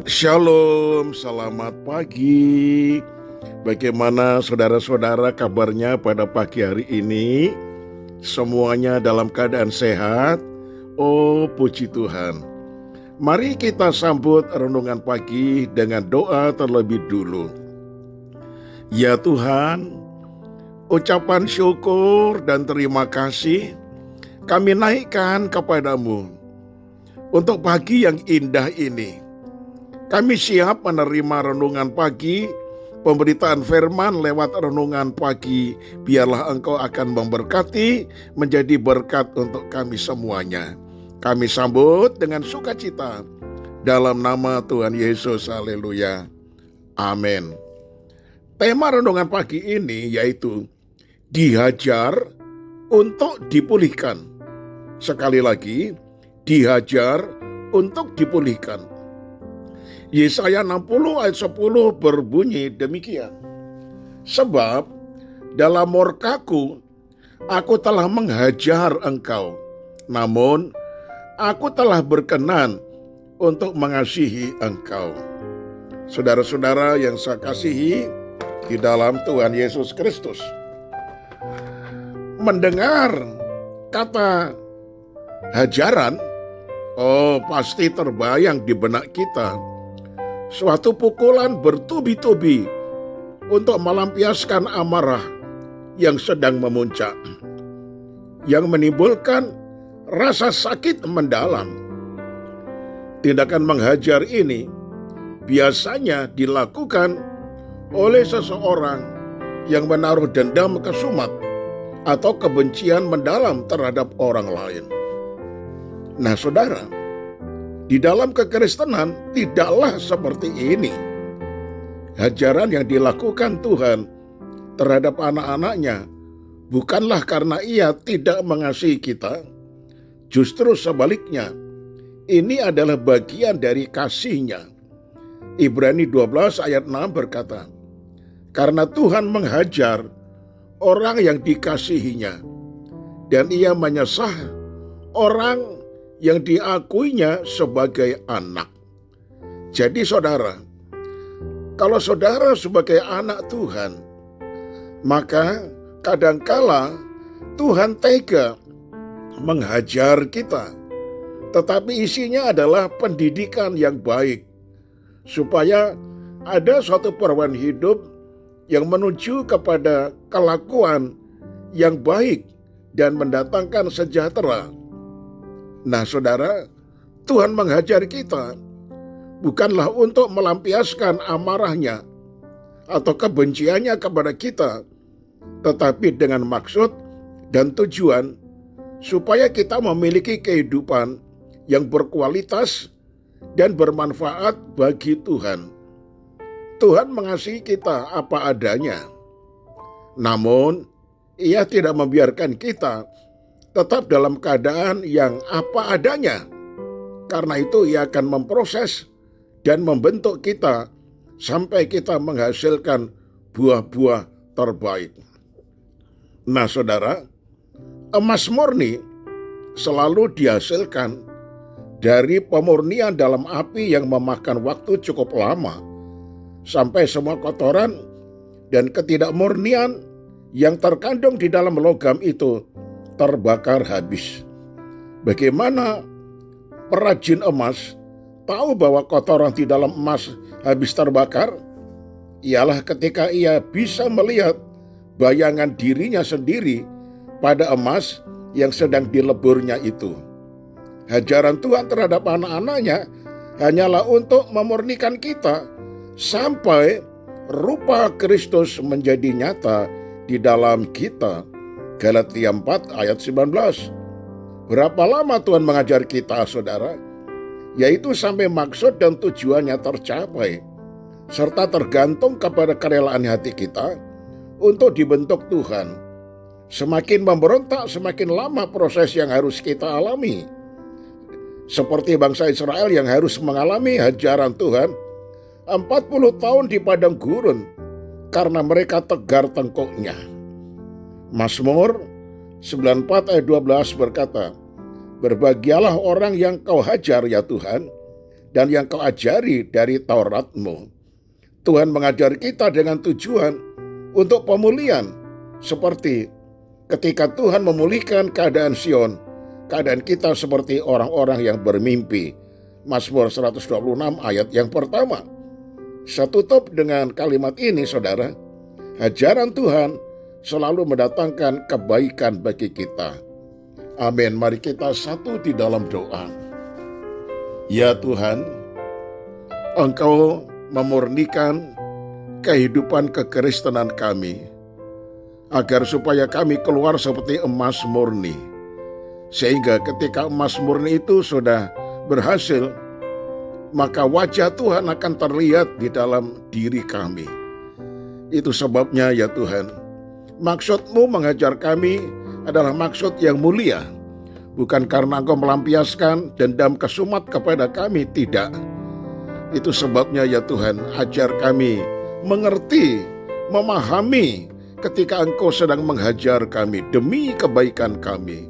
Shalom, selamat pagi. Bagaimana saudara-saudara kabarnya pada pagi hari ini? Semuanya dalam keadaan sehat? Oh, puji Tuhan. Mari kita sambut renungan pagi dengan doa terlebih dulu. Ya Tuhan, ucapan syukur dan terima kasih kami naikkan kepadamu untuk pagi yang indah ini. Kami siap menerima renungan pagi, pemberitaan firman lewat renungan pagi. Biarlah Engkau akan memberkati, menjadi berkat untuk kami semuanya. Kami sambut dengan sukacita dalam nama Tuhan Yesus. Haleluya. Amin. Tema renungan pagi ini yaitu dihajar untuk dipulihkan. Sekali lagi, dihajar untuk dipulihkan. Yesaya 60 ayat 10 berbunyi demikian. Sebab dalam murkaku aku telah menghajar engkau, namun aku telah berkenan untuk mengasihi engkau. Saudara-saudara yang saya kasihi di dalam Tuhan Yesus Kristus, mendengar kata hajaran, pasti terbayang di benak kita suatu pukulan bertubi-tubi untuk melampiaskan amarah yang sedang memuncak, yang menimbulkan rasa sakit mendalam. Tindakan menghajar ini biasanya dilakukan oleh seseorang yang menaruh dendam kesumat atau kebencian mendalam terhadap orang lain. Nah, saudara, di dalam kekristenan tidaklah seperti ini. Hajaran yang dilakukan Tuhan terhadap anak-anaknya bukanlah karena Ia tidak mengasihi kita. Justru sebaliknya, ini adalah bagian dari kasih-Nya. Ibrani 12 ayat 6 berkata, karena Tuhan menghajar orang yang dikasihinya, dan Ia menyesah orang yang diakuinya sebagai anak. Jadi saudara, kalau saudara sebagai anak Tuhan, maka kadangkala Tuhan tega menghajar kita, tetapi isinya adalah pendidikan yang baik, supaya ada suatu perubahan hidup yang menuju kepada kelakuan yang baik dan mendatangkan sejahtera. Nah, saudara, Tuhan menghajar kita bukanlah untuk melampiaskan amarahnya atau kebenciannya kepada kita, tetapi dengan maksud dan tujuan supaya kita memiliki kehidupan yang berkualitas dan bermanfaat bagi Tuhan. Tuhan mengasihi kita apa adanya, namun Ia tidak membiarkan kita tetap dalam keadaan yang apa adanya. Karena itu Ia akan memproses dan membentuk kita sampai kita menghasilkan buah-buah terbaik. Nah, saudara, emas murni selalu dihasilkan dari pemurnian dalam api yang memakan waktu cukup lama, sampai semua kotoran dan ketidakmurnian yang terkandung di dalam logam itu terbakar habis. Bagaimana perajin emas tahu bahwa kotoran di dalam emas habis terbakar? Ialah ketika ia bisa melihat bayangan dirinya sendiri pada emas yang sedang dileburnya itu. Hajaran Tuhan terhadap anak-anaknya hanyalah untuk memurnikan kita sampai rupa Kristus menjadi nyata di dalam kita. Galatia 4 ayat 19. Berapa lama Tuhan mengajar kita, saudara? Yaitu sampai maksud dan tujuannya tercapai, serta tergantung kepada kerelaan hati kita untuk dibentuk Tuhan. Semakin memberontak, semakin lama proses yang harus kita alami. Seperti bangsa Israel yang harus mengalami hajaran Tuhan 40 tahun di padang gurun karena mereka tegar tengkuknya. Mazmur 94 ayat 12 berkata, berbahagialah orang yang kau hajar ya Tuhan, dan yang kau ajari dari Taurat-Mu. Tuhan mengajari kita dengan tujuan untuk pemulihan, seperti ketika Tuhan memulihkan keadaan Sion, keadaan kita seperti orang-orang yang bermimpi. Mazmur 126 ayat yang pertama. Saya tutup dengan kalimat ini, saudara. Ajaran Tuhan selalu mendatangkan kebaikan bagi kita. Amin. Mari kita satu di dalam doa. Ya Tuhan, Engkau memurnikan kehidupan kekristenan kami, agar supaya kami keluar seperti emas murni. Sehingga ketika emas murni itu sudah berhasil, maka wajah Tuhan akan terlihat di dalam diri kami. Itu sebabnya ya Tuhan, maksud-Mu mengajar kami adalah maksud yang mulia. Bukan karena Engkau melampiaskan dendam kesumat kepada kami, tidak. Itu sebabnya ya Tuhan, ajar kami mengerti, memahami ketika Engkau sedang menghajar kami demi kebaikan kami.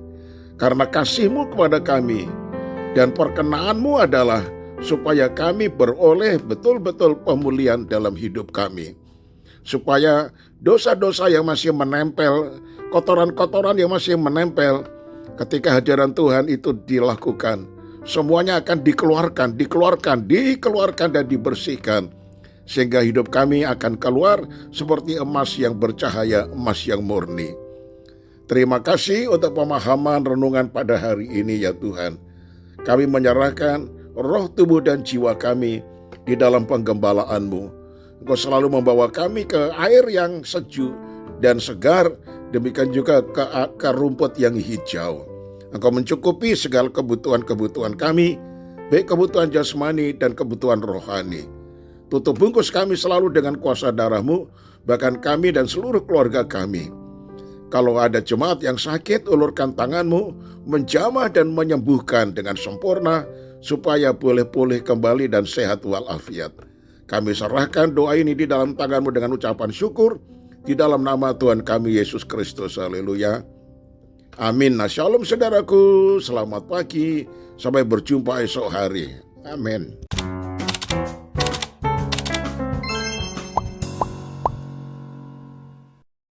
Karena kasih-Mu kepada kami dan perkenan-Mu adalah supaya kami beroleh betul-betul pemulihan dalam hidup kami. Supaya dosa-dosa yang masih menempel, kotoran-kotoran yang masih menempel, ketika hadiran Tuhan itu dilakukan, semuanya akan dikeluarkan dan dibersihkan. Sehingga hidup kami akan keluar seperti emas yang bercahaya, emas yang murni. Terima kasih untuk pemahaman renungan pada hari ini ya Tuhan. Kami menyerahkan roh, tubuh, dan jiwa kami di dalam penggembalaan-Mu. Engkau selalu membawa kami ke air yang sejuk dan segar, demikian juga ke rumput yang hijau. Engkau mencukupi segala kebutuhan-kebutuhan kami, baik kebutuhan jasmani dan kebutuhan rohani. Tutup bungkus kami selalu dengan kuasa darah-Mu, bahkan kami dan seluruh keluarga kami. Kalau ada jemaat yang sakit, ulurkan tangan-Mu, menjamah dan menyembuhkan dengan sempurna, supaya boleh pulih kembali dan sehat walafiat. Kami serahkan doa ini di dalam tangan-Mu dengan ucapan syukur, di dalam nama Tuhan kami Yesus Kristus. Haleluya. Amin. Nah, shalom saudaraku, selamat pagi, sampai berjumpa esok hari. Amin.